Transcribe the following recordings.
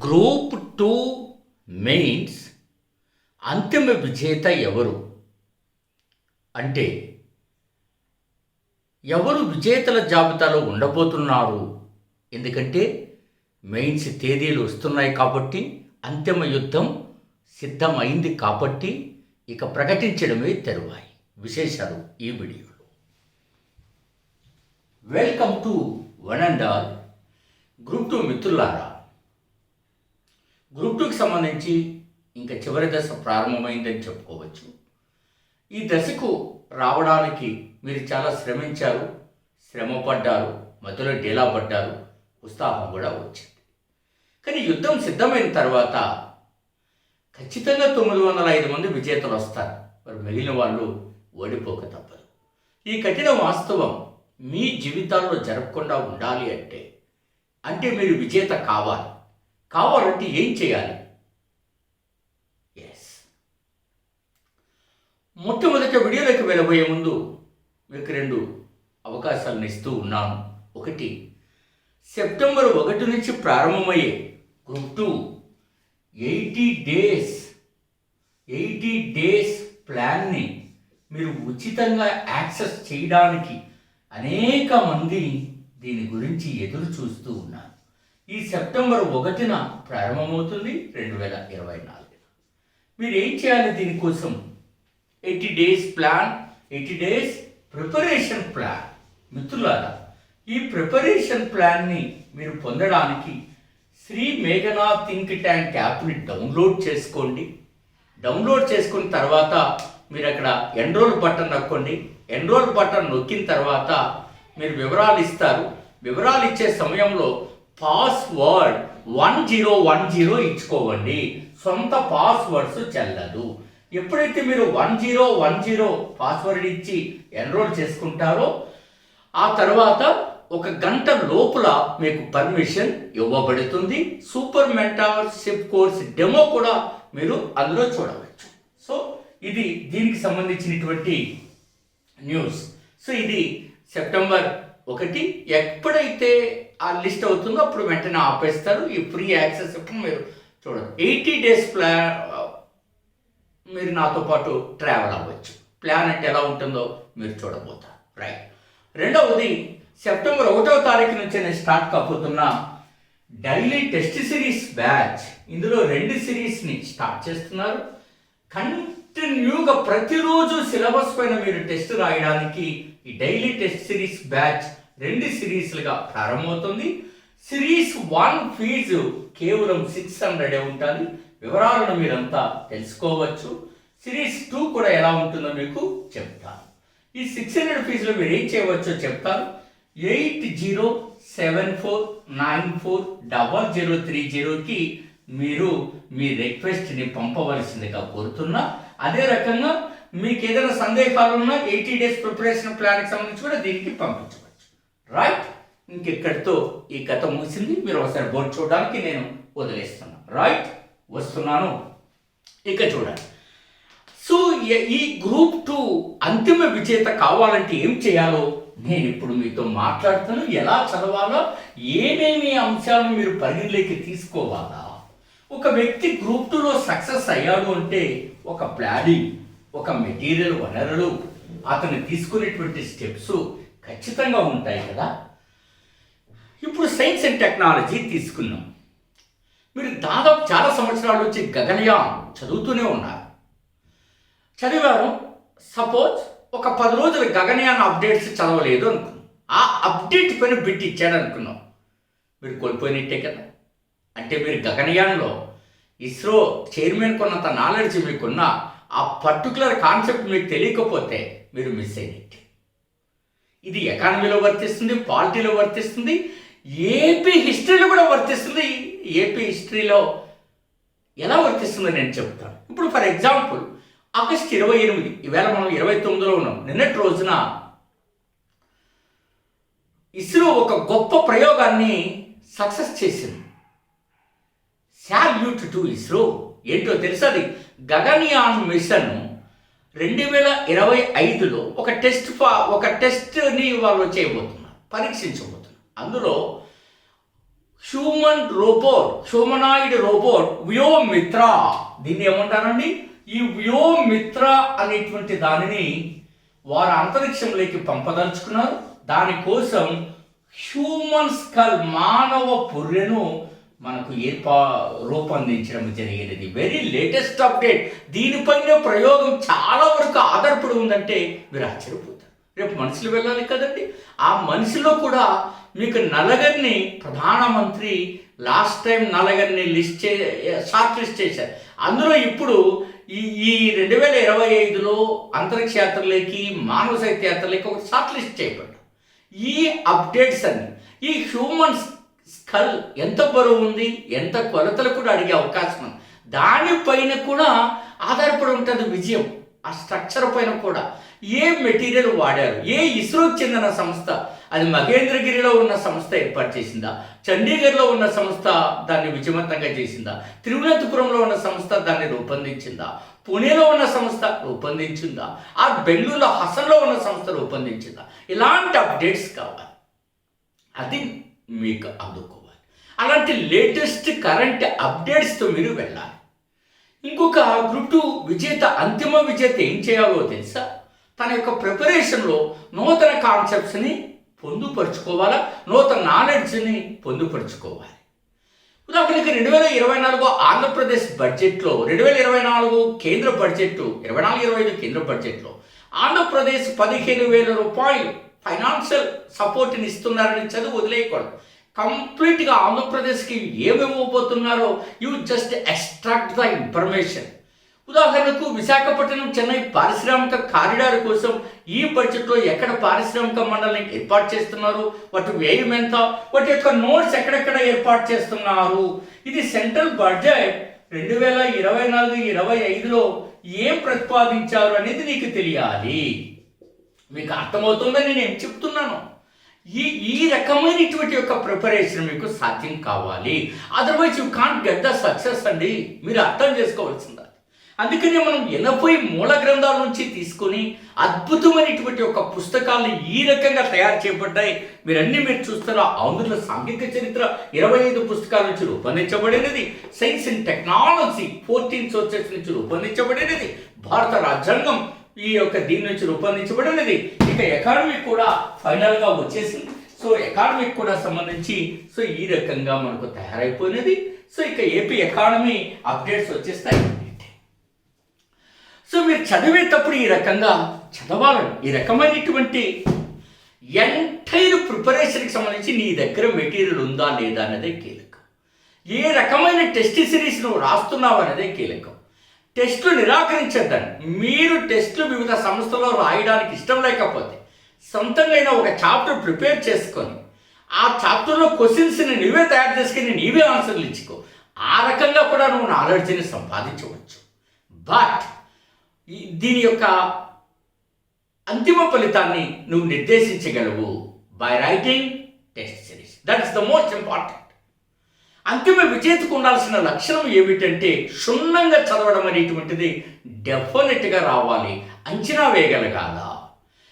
Group 2 mains అంతిమ విజేత ఎవరు అంటే ఎవరు విజేతల జాబితాలో ఉండబోతున్నారు? ఎందుకంటే మెయిన్స్ తేదీలు వస్తున్నాయి కాబట్టి, అంతిమ యుద్ధం సిద్ధమైంది కాబట్టి ఇక ప్రకటించడమే తరువాయి. విశేషాలు ఈ వీడియోలో. Welcome to one and all group 2 మిత్రులారా. గ్రూప్ 2కి సంబంధించి ఇంకా చివరి దశ ప్రారంభమైందని చెప్పుకోవచ్చు. ఈ దశకు రావడానికి మీరు చాలా శ్రమించారు, శ్రమపడ్డారు, మధ్యలో డీలా పడ్డారు, ఉత్సాహం కూడా వచ్చింది. కానీ యుద్ధం సిద్ధమైన తర్వాత ఖచ్చితంగా 905 మంది విజేతలు వస్తారు. మరి మిగిలిన వాళ్ళు ఓడిపోక తప్పదు. ఈ కఠిన వాస్తవం మీ జీవితాల్లో జరగకుండా ఉండాలి అంటే మీరు విజేత కావాలంటే ఏం చేయాలి? మొట్టమొదట వీడియోలోకి వెళ్ళబోయే ముందు మీకు 2 అవకాశాలను ఇస్తూ ఉన్నాను. ఒకటి, సెప్టెంబర్ 1 నుంచి ప్రారంభమయ్యే గ్రూప్ 2 80 డేస్ ప్లాన్ని మీరు ఉచితంగా యాక్సెస్ చేయడానికి అనేక మంది దీని గురించి ఎదురు చూస్తూ ఉన్నారు. ఈ సెప్టెంబర్ 1న ప్రారంభమవుతుంది 2024. మీరు ఏం చేయాలి దీనికోసం? 80 days plan, 80 days preparation plan. మిత్రులారా, ఈ ప్రిపరేషన్ ప్లాన్ని మీరు పొందడానికి శ్రీ మేఘనా థింక్ ట్యాంక్ యాప్ని డౌన్లోడ్ చేసుకోండి. డౌన్లోడ్ చేసుకున్న తర్వాత మీరు అక్కడ ఎన్రోల్ బటన్ నొక్కండి. ఎన్రోల్ బటన్ నొక్కిన తర్వాత మీరు వివరాలు ఇస్తారు. వివరాలు ఇచ్చే సమయంలో పాస్వర్డ్ 1010 ఇచ్చుకోవండి. సొంత పాస్వర్డ్స్ చెల్లదు. ఎప్పుడైతే మీరు 1010 పాస్వర్డ్ ఇచ్చి ఎన్రోల్ చేసుకుంటారో ఆ తర్వాత 1 గంట లోపల మీకు పర్మిషన్ ఇవ్వబడుతుంది. సూపర్ మెంటర్షిప్ కోర్స్ డెమో కూడా మీరు అందులో చూడవచ్చు. సో ఇది దీనికి సంబంధించినటువంటి న్యూస్. సో ఇది సెప్టెంబర్ 1. ఎప్పుడైతే ఆ లిస్ట్ అవుతుందో అప్పుడు వెంటనే ఆపేస్తారు. ఈ ఫ్రీ యాక్సెస్ ఎప్పుడు మీరు చూడదు. 80 డేస్ ప్లాన్ మీరు నాతో పాటు ట్రావెల్ అవ్వచ్చు. ప్లాన్ అంటే ఎలా ఉంటుందో మీరు చూడబోతారు. రైట్. రెండవది, సెప్టెంబర్ 1వ తారీఖు నుంచి నేను స్టార్ట్ కాబోతున్న డైలీ టెస్ట్ సిరీస్ బ్యాచ్. ఇందులో 2 సిరీస్ని స్టార్ట్ చేస్తున్నారు. కంటిన్యూగా ప్రతిరోజు సిలబస్ పైన మీరు టెస్ట్ రాయడానికి ఈ డైలీ టెస్ట్ సిరీస్ బ్యాచ్ 2 సిరీస్లుగా ప్రారంభమవుతుంది. సిరీస్ 1 ఫీజు కేవలం 600 ఉంటుంది. వివరాలను మీరంతా తెలుసుకోవచ్చు. సిరీస్ 2 కూడా ఎలా ఉంటుందో మీకు చెప్తాను. ఈ 600 ఫీజులో మీరు ఏం చేయవచ్చో చెప్తాను. 8074940030కి మీరు మీ రిక్వెస్ట్ని పంపవలసిందిగా కోరుతున్నా. అదే రకంగా మీకు ఏదైనా సందేహాలు ఉన్నా 80 డేస్ ప్రిపరేషన్ ప్లాన్కి సంబంధించి కూడా దీనికి పంపించవచ్చు. రైట్. ఇంకెక్కడితో ఈ కథ ముగిసింది. మీరు ఒకసారి బోర్డు చూడడానికి నేను వదిలేస్తున్నాను. రైట్, వస్తున్నాను. ఇక చూడండి. సో ఈ గ్రూప్ 2 అంతిమ విజేత కావాలంటే ఏం చేయాలో నేను ఇప్పుడు మీతో మాట్లాడుతాను. ఎలా చదవాలో, ఏమేమి అంశాలను మీరు పరిగణలోకి తీసుకోవాలా. ఒక వ్యక్తి గ్రూప్ 2లో సక్సెస్ అయ్యాడు అంటే ఒక ప్లానింగ్, ఒక మెటీరియల్ వనరులు, అతను తీసుకునేటువంటి స్టెప్స్ ఖచ్చితంగా ఉంటాయి కదా. ఇప్పుడు సైన్స్ అండ్ టెక్నాలజీ తీసుకున్నాం. మీరు దాదాపు చాలా సంవత్సరాల నుంచి గగనయాన్ చదువుతూనే ఉన్నారు, చదివారు. సపోజ్ ఒక 10 రోజులు గగనయాన్ అప్డేట్స్ చదవలేదు అనుకున్నాం. ఆ అప్డేట్ పైన బిట్ ఇచ్చాడు అనుకున్నాం. మీరు కోల్పోయినట్టే కదా. అంటే మీరు గగనయాన్లో ఇస్రో చైర్మన్ కొన్నంత నాలెడ్జ్ మీకున్న ఆ పర్టికులర్ కాన్సెప్ట్ మీకు తెలియకపోతే మీరు మిస్ అయినట్టే. ఇది ఎకానమీలో వర్తిస్తుంది, పాలిటీలో వర్తిస్తుంది, ఏపీ హిస్టరీలో కూడా వర్తిస్తుంది. ఏపీ హిస్టరీలో ఎలా వర్తిస్తుందో నేను చెప్తాను. ఇప్పుడు ఫర్ ఎగ్జాంపుల్ ఆగస్టు 28, ఈవేళ మనం 29లో ఉన్నాం. నిన్నటి రోజున ఇస్రో ఒక గొప్ప ప్రయోగాన్ని సక్సెస్ చేసింది. Salute to ISRO. ఏంటో తెలుసా? అది గగనయాన్ మిషన్ 2025లో ఒక టెస్ట్ని వాళ్ళు చేయబోతున్నారు, పరీక్షించబోతున్నారు. అందులో హ్యూమనాయిడ్ రోబోట్ వ్యోమిత్ర. దీన్ని ఏమంటారండి? ఈ వ్యోమిత్ర అనేటువంటి దానిని వారు అంతరిక్షంలోకి పంపదలుచుకున్నారు. దానికోసం హ్యూమన్ స్కల్, మానవ పుర్రెను మనకు రూపొందించడం జరిగినది. Very latest update. దీనిపైన ప్రయోగం చాలా వరకు ఆధారపడి ఉందంటే మీరు ఆశ్చర్యపోతారు. రేపు మనుషులు వెళ్ళాలి కదండి. ఆ మనిషిలో కూడా మీకు నలుగురిని ప్రధానమంత్రి లాస్ట్ టైం నలుగురిని షార్ట్ లిస్ట్ చేశారు. అందులో ఇప్పుడు ఈ 2025లో అంతరిక్ష యాత్రలోకి, మానవ సాహిత్య యాత్రలోకి ఒక షార్ట్ లిస్ట్ చేయబడ్డారు. ఈ అప్డేట్స్ అన్ని, ఈ హ్యూమన్ స్కల్ ఎంత బరువు ఉంది, ఎంత కొలతలు కూడా అడిగే అవకాశం ఉంది. దానిపైన కూడా ఆధారపడి ఉంటుంది విజయం. ఆ స్ట్రక్చర్ పైన కూడా ఏ మెటీరియల్ వాడారు, ఏ ఇస్రోకి చెందిన సంస్థ, అది మహేంద్రగిరిలో ఉన్న సంస్థ ఏర్పాటు చేసిందా, చండీగఢ్లో ఉన్న సంస్థ దాన్ని విజయవంతంగా చేసిందా, తిరువనంతపురంలో ఉన్న సంస్థ దాన్ని రూపొందించిందా, పుణేలో ఉన్న సంస్థ రూపొందించిందా, ఆ బెంగళూరులో హసన్లో ఉన్న సంస్థ రూపొందించిందా, ఇలాంటి అప్డేట్స్ కావాలి. అది మీకు అందుకోవాలి. అలాంటి లేటెస్ట్ కరెంట్ అప్డేట్స్తో మీరు వెళ్ళాలి. ఇంకొక గ్రూప్ 2 విజేత, అంతిమ విజేత ఏం చేయాలో తెలుసా? తన యొక్క ప్రిపరేషన్లో నూతన కాన్సెప్ట్స్ని పొందుపరుచుకోవాలా, నూతన నాలెడ్జ్ని పొందుపరుచుకోవాలి. ఉదాహరణకి 2024 ఆంధ్రప్రదేశ్ బడ్జెట్లో, 2024 కేంద్ర బడ్జెట్, 24-25 కేంద్ర బడ్జెట్లో ఆంధ్రప్రదేశ్ 15,000 రూపాయలు ఫైనాన్షియల్ సపోర్ట్ని ఇస్తున్నారని చదువు వదిలేయకూడదు. కంప్లీట్గా ఆంధ్రప్రదేశ్కి ఏమేమి ఇవ్వబోతున్నారో you just extract the information. ఉదాహరణకు విశాఖపట్నం చెన్నై పారిశ్రామిక కారిడార్ కోసం ఈ బడ్జెట్లో ఎక్కడ పారిశ్రామిక మండలిని ఏర్పాటు చేస్తున్నారు, వాటి వ్యయం ఎంత, వాటి యొక్క నోట్స్ ఎక్కడెక్కడ ఏర్పాటు చేస్తున్నారు. ఇది సెంట్రల్ బడ్జెట్ 2024-25లో ఏం ప్రతిపాదించారు అనేది నీకు తెలియాలి. మీకు అర్థమవుతుందని నేను ఏం చెప్తున్నాను. ఈ రకమైనటువంటి యొక్క ప్రిపరేషన్ మీకు సాధ్యం కావాలి. Otherwise you can't get the success అండి. మీరు అర్థం చేసుకోవాల్సింది. అందుకనే మనం 80 మూల గ్రంథాల నుంచి తీసుకొని అద్భుతమైనటువంటి ఒక పుస్తకాలను ఈ రకంగా తయారు చేయబడ్డాయి. మీరు చూస్తారా. ఆంధ్రుల సాంఘిక చరిత్ర 25 పుస్తకాల నుంచి రూపొందించబడినది. సైన్స్ అండ్ టెక్నాలజీ 14 సోర్సెస్ నుంచి రూపొందించబడినది. భారత రాజ్యాంగం దీని నుంచి రూపొందించబడినది. ఇక ఎకాడమిక్ కూడా ఫైనల్గా వచ్చేసింది. సో ఎకాడమిక్ కూడా సంబంధించి ఈ రకంగా మనకు తయారైపోయినది. సో ఇక ఏపీ ఎకాడమీ అప్డేట్స్ వచ్చేస్తాయి. సో మీరు చదివేటప్పుడు ఈ రకంగా చదవాలని, ఈ రకమైనటువంటి ఎంటైర్ ప్రిపరేషన్కి సంబంధించి నీ దగ్గర మెటీరియల్ ఉందా లేదా అన్నదే కీలకం. ఏ రకమైన టెస్ట్ సిరీస్ నువ్వు రాస్తున్నావు అనేదే కీలకం. టెస్టులు నిరాకరించద్దండి. మీరు టెస్టులు వివిధ సంస్థల్లో రాయడానికి ఇష్టం లేకపోతే సొంతంగా ఒక చాప్టర్ ప్రిపేర్ చేసుకొని ఆ చాప్టర్లో క్వశ్చన్స్ని నీవే తయారు చేసుకుని నీవే ఆన్సర్లు ఇచ్చుకో. ఆ రకంగా కూడా నువ్వు నాలెడ్జ్ని సంపాదించవచ్చు. బట్ దీని యొక్క అంతిమ ఫలితాన్ని నువ్వు నిర్దేశించగలవు by writing test series. That is the most important. అంతిమ విజేతకు ఉండాల్సిన లక్షణం ఏమిటంటే క్షుణ్ణంగా చదవడం అనేటువంటిది డెఫినెట్గా రావాలి, అంచనా వేయగలగాల.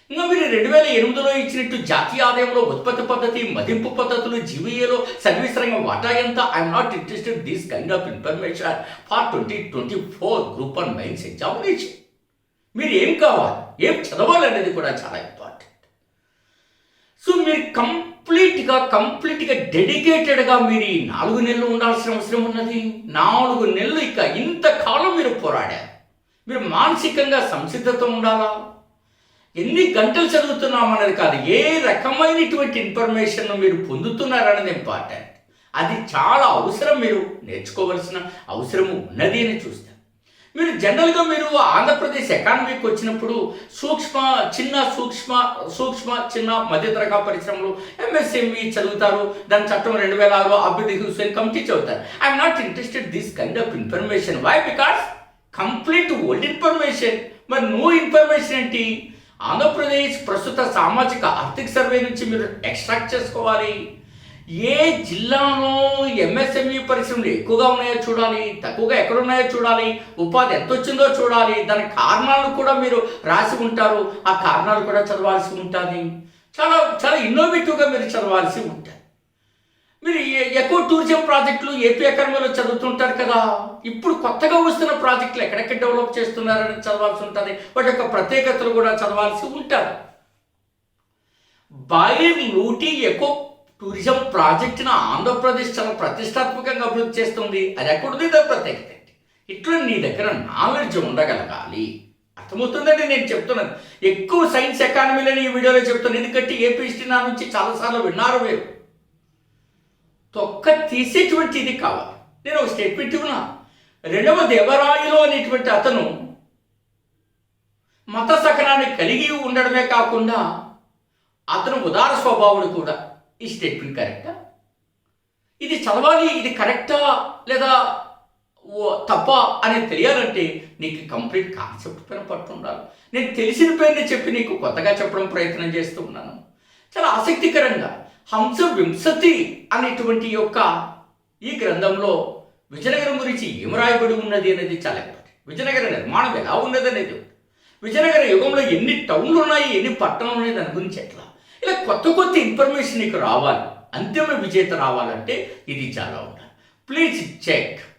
ఇంకా మీరు 2008లో ఇచ్చినట్టు జాతీయ ఆదాయంలో ఉత్పత్తి పద్ధతి, మదింపు పద్ధతులు, జీవీఏలో సర్వీస్ రంగం వాటా ఎంత, I'm not interested this kind of information for 2024 group 1 mains examination. మీరు ఏం కావాలి, ఏం చదవాలనేది కూడా చాలా ఇంపార్టెంట్. సో మీరు కంప్లీట్గా డెడికేటెడ్గా మీరు ఈ 4 నెలలు ఉండాల్సిన అవసరం ఉన్నది. 4 నెలలు ఇక ఇంతకాలం మీరు పోరాడారు. మీరు మానసికంగా సంసిద్ధత ఉండాలా. ఎన్ని గంటలు చదువుతున్నామన్నది కాదు, ఏ రకమైనటువంటి ఇన్ఫర్మేషన్ మీరు పొందుతున్నారన్నది ఇంపార్టెంట్. అది చాలా అవసరం. మీరు నేర్చుకోవాల్సిన అవసరం ఉన్నది అని చూస్తారు. మీరు జనరల్గా మీరు ఆంధ్రప్రదేశ్ ఎకానమీకి వచ్చినప్పుడు సూక్ష్మ చిన్న మధ్యతరహా పరిశ్రమలు ఎంఎస్ఎంఈ చదువుతారు. దాని చట్టం 2006 అభివృద్ధి హుస్సేన్ కమిటీ చదువుతారు. I'm not interested this kind of information. Why? Because complete old information. మరి న్యూ ఇన్ఫర్మేషన్ ఏంటి? ఆంధ్రప్రదేశ్ ప్రస్తుత సామాజిక ఆర్థిక సర్వే నుంచి మీరు ఎక్స్ట్రాక్ట్ చేసుకోవాలి. ఏ జిల్లాలో ఎంఎస్ఎంఈ పరిశ్రమలు ఎక్కువగా ఉన్నాయో చూడాలి, తక్కువగా ఎక్కడ ఉన్నాయో చూడాలి, ఉపాధి ఎంత వచ్చిందో చూడాలి. దాని కారణాలు కూడా మీరు రాసి ఉంటారు. ఆ కారణాలు కూడా చదవాల్సి ఉంటుంది. చాలా చాలా ఇన్నోవేటివ్గా మీరు చదవాల్సి ఉంటుంది. మీరు ఎక్కువ టూరిజం ప్రాజెక్టులు ఏపీ అకాడమీలో చదువుతుంటారు కదా. ఇప్పుడు కొత్తగా వస్తున్న ప్రాజెక్టులు ఎక్కడెక్కడ డెవలప్ చేస్తున్నారని చదవాల్సి ఉంటుంది. వాటి యొక్క ప్రత్యేకతలు కూడా చదవాల్సి ఉంటారు. బాయిర్ లూటీ ఎకో టూరిజం ప్రాజెక్టును ఆంధ్రప్రదేశ్ చాలా ప్రతిష్టాత్మకంగా అభివృద్ధి చేస్తుంది. అది ఎక్కడుంది, దాని ప్రత్యేకత ఏంటి? ఇట్లా నీ దగ్గర నాలెడ్జ్ ఉండగలగాలి. అర్థమవుతుందని నేను చెప్తున్నాను. ఎక్కువ సైన్స్ ఎకానమీలో ఈ వీడియోలో చెప్తున్నాను, ఎందుకంటే ఏపీ హిస్టరీ నా నుంచి చాలాసార్లు విన్నారు మీరు. తొక్క తీసేటువంటి ఇది కావాలి. నేను ఒక స్టేట్మెంట్ ఇవ్వనా, రెండవ దేవరాయలు అనేటువంటి అతను మత సకనాన్ని కలిగి ఉండడమే కాకుండా అతను ఉదార స్వభావుడు కూడా. ఈ స్టేట్మెంట్ కరెక్టా? ఇది చదవాలి, ఇది కరెక్టా లేదా తప్ప అని తెలియాలంటే నీకు కంప్లీట్ కాన్సెప్ట్ పైన పట్టు ఉండాలి. నేను తెలిసిన పేరుని చెప్పి నీకు కొత్తగా చెప్పడం ప్రయత్నం చేస్తూ ఉన్నాను. చాలా ఆసక్తికరంగా హంస వింశతి అనేటువంటి యొక్క ఈ గ్రంథంలో విజయనగరం గురించి ఏం రాయబడి ఉన్నది అనేది చాలా ఇంపార్టెంట్. విజయనగర నిర్మాణం ఎలా ఉన్నది అనేది, విజయనగర యుగంలో ఎన్ని టౌన్లు ఉన్నాయి, ఎన్ని పట్టణాలు ఉన్నాయి, దాని గురించి ఎట్లా, ఇలా కొత్త కొత్త ఇన్ఫర్మేషన్ నీకు రావాలి. అంతిమ విజేత రావాలంటే ఇది చాలా ఉండాలి.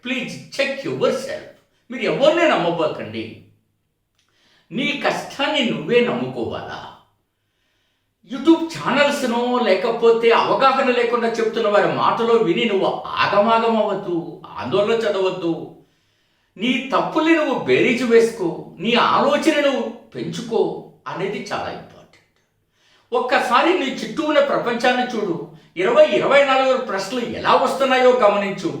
Please check yourself. మీరు ఎవరినే నమ్మబోకండి. నీ కష్టాన్ని నువ్వే నమ్ముకోవాలా. యూట్యూబ్ ఛానల్స్ను లేకపోతే అవగాహన లేకుండా చెప్తున్న వారి మాటలో విని నువ్వు ఆగమాగమవద్దు, ఆందోళన చదవద్దు. నీ తప్పుల్ని నువ్వు బేరీజు వేసుకో, నీ ఆలోచనను పెంచుకో అనేది చాలా ఇంపార్టెంట్. ఒక్కసారి నీ చుట్టూ ఉన్న ప్రపంచాన్ని చూడు. 24 ప్రశ్నలు ఎలా వస్తున్నాయో గమనించు.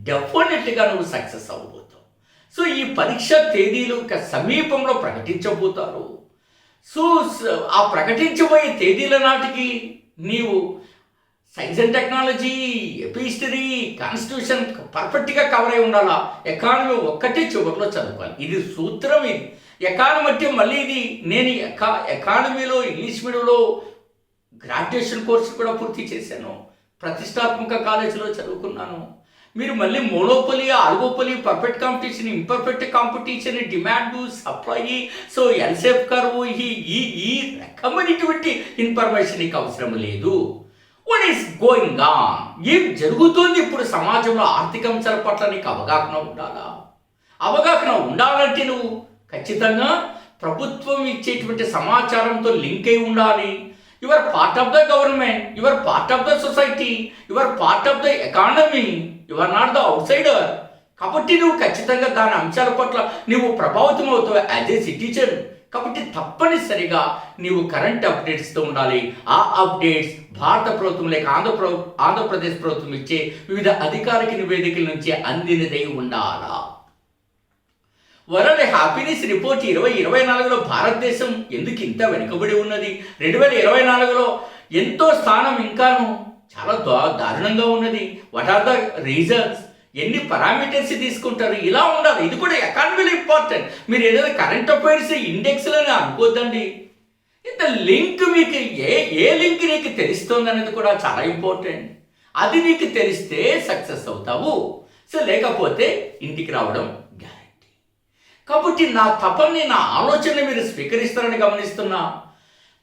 డెఫినెట్గా నువ్వు సక్సెస్ అవ్వబోతావు. సో ఈ పరీక్ష తేదీలు సమీపంలో ప్రకటించబోతారు. సో ఆ ప్రకటించబోయే తేదీల నాటికి నీవు science and technology, AP history, constitution పర్ఫెక్ట్గా కవర్ అయి ఉండాలా. ఎకానమీ ఒక్కటే చివరిలో చదువుకోవాలి. ఇది సూత్రం. ఇది ఎకానమీ అంటే మళ్ళీ ఇది నేను ఎకానమీలో ఇంగ్లీష్ మీడియంలో గ్రాడ్యుయేషన్ కోర్సు కూడా పూర్తి చేశాను. ప్రతిష్టాత్మక కాలేజీలో చదువుకున్నాను. మీరు మళ్ళీ monopoly, oligopoly, perfect competition, imperfect competition, demand, supply, so ఎల్సేఫ్ కర్వ్, ఈ రకమైనటువంటి ఇన్ఫర్మేషన్ నీకు అవసరం లేదు. వాట్ ఈస్ గోయింగ్ ఆన్, ఏం జరుగుతుంది ఇప్పుడు సమాజంలో, ఆర్థిక అంశాల పట్ల నీకు అవగాహన ఉండాలా. అవగాహన ఉండాలంటే నువ్వు ఖచ్చితంగా ప్రభుత్వం ఇచ్చేటువంటి సమాచారంతో లింక్ అయి ఉండాలి. You are part of the government, you are part of the society, you are part of the economy, you are not the outsider. కాబట్టి నువ్వు ఖచ్చితంగా దాని అంశాల పట్ల నువ్వు ప్రభావితం అవుతావు యాజ్ ఏ సిటిజన్. కాబట్టి తప్పనిసరిగా నీవు కరెంట్ అప్డేట్స్తో ఉండాలి. ఆ అప్డేట్స్ భారత ప్రభుత్వం లేక ఆంధ్రప్రదేశ్ ప్రభుత్వం ఇచ్చే వివిధ అధికారిక నివేదికల నుంచి అందినదై ఉండాలా. వరల్డ్ హ్యాపీనెస్ రిపోర్ట్ 2024లో భారతదేశం ఎందుకు ఇంత వెనుకబడి ఉన్నది, 2024లో ఎంతో స్థానం ఇంకాను చాలా దారుణంగా ఉన్నది, వాట్ ఆర్ ద రీజన్స్, ఎన్ని పారామీటర్స్ తీసుకుంటారు, ఇలా ఉండాలి. ఇది కూడా ఎకానమీలో ఇంపార్టెంట్. మీరు ఏదైనా కరెంట్ అఫైర్స్ ఇండెక్స్లని అనుకోద్దండి. ఇంత లింక్ మీకు ఏ లింక్ నీకు తెలుస్తుంది అనేది కూడా చాలా ఇంపార్టెంట్. అది నీకు తెలిస్తే సక్సెస్ అవుతావు. సో లేకపోతే ఇంటికి రావడం గ్యారెంటీ. కాబట్టి నా తపన్ని, నా ఆలోచనని మీరు స్వీకరిస్తారని గమనిస్తున్నా.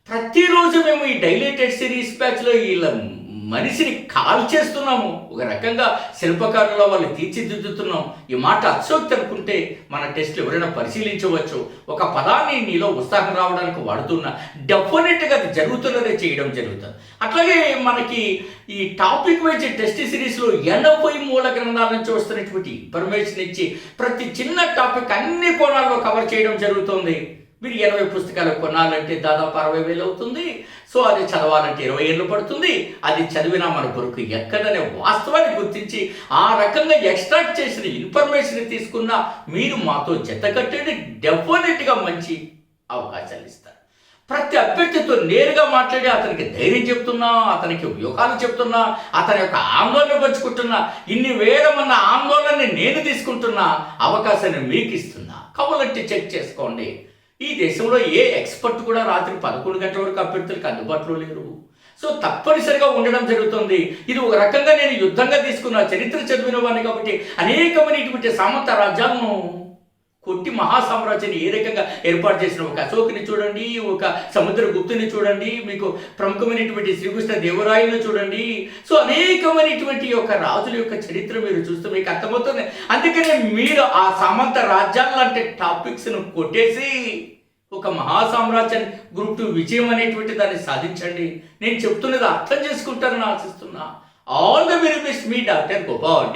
ప్రతిరోజు మేము ఈ డైలేటెడ్ సిరీస్ బ్యాచ్లో వీళ్ళ మనిషిని కాల్ చేస్తున్నాము. ఒక రకంగా శిల్పకారులో వాళ్ళు తీర్చిదిద్దుతున్నాం. ఈ మాట అత్సోక్తి అనుకుంటే మన టెస్ట్లు ఎవరైనా పరిశీలించవచ్చు. ఒక పదాన్ని నీలో ఉత్సాహం రావడానికి వాడుతున్నా, డెఫినెట్గా అది జరుగుతున్నదే చేయడం జరుగుతుంది. అట్లాగే మనకి ఈ టాపిక్ వైజ్ టెస్ట్ సిరీస్లో 80 మూల గ్రంథాల నుంచి వస్తున్నటువంటి ఇన్ఫర్మేషన్ ఇచ్చి ప్రతి చిన్న టాపిక్ అన్ని కోణాల్లో కవర్ చేయడం జరుగుతుంది. మీరు 80 పుస్తకాలు కొనాలంటే దాదాపు 60,000 అవుతుంది. సో అది చదవాలంటే 20 ఏళ్ళు పడుతుంది. అది చదివినా మన కొరకు ఎక్కడనే వాస్తవాన్ని గుర్తించి ఆ రకంగా ఎక్స్ట్రాక్ట్ చేసిన ఇన్ఫర్మేషన్ తీసుకున్న మీరు మాతో జతకట్టండి. డెఫినెట్గా మంచి అవకాశాలు ఇస్తారు. ప్రతి అభ్యర్థితో నేరుగా మాట్లాడి అతనికి ధైర్యం చెప్తున్నా, అతనికి వ్యూహాలు చెప్తున్నా, అతని యొక్క ఆందోళన పంచుకుంటున్నా, ఇన్ని వేల మంది ఆందోళనని నేను తీసుకుంటున్నా, అవకాశాన్ని మీకు ఇస్తున్నా. కావాలంటే చెక్ చేసుకోండి. ఈ దేశంలో ఏ ఎక్స్పర్ట్ కూడా రాత్రి 11 గంటల వరకు అభ్యర్థులకు అందుబాటులో లేరు. సో తప్పనిసరిగా ఉండడం జరుగుతుంది. ఇది ఒక రకంగా నేను యుద్ధంగా తీసుకున్న చరిత్ర చదివిన వాడిని కాబట్టి అనేకమైనటువంటి సామంత రాజ్యాలను పొట్టి మహాసామ్రాజ్యాన్ని ఏ రకంగా ఏర్పాటు చేసిన ఒక అశోకుని చూడండి, ఒక సముద్రగుప్తుని చూడండి, మీకు ప్రముఖమైనటువంటి శ్రీకృష్ణ దేవరాయలను చూడండి. సో అనేకమైనటువంటి యొక్క రాజుల యొక్క చరిత్ర మీరు చూస్తే మీకు అర్థమవుతుంది. అందుకనే మీరు ఆ సామంత రాజ్యాలు లాంటి టాపిక్స్ను కొట్టేసి ఒక మహాసామ్రాజ్యాన్ని గ్రూప్ 2 విజయం అనేటువంటి దాన్ని సాధించండి. నేను చెప్తున్నది అర్థం చేసుకుంటారని ఆశిస్తున్నా. ఆల్ ద వెరీ బెస్ట్, మీ డాక్టర్ గోపాల్.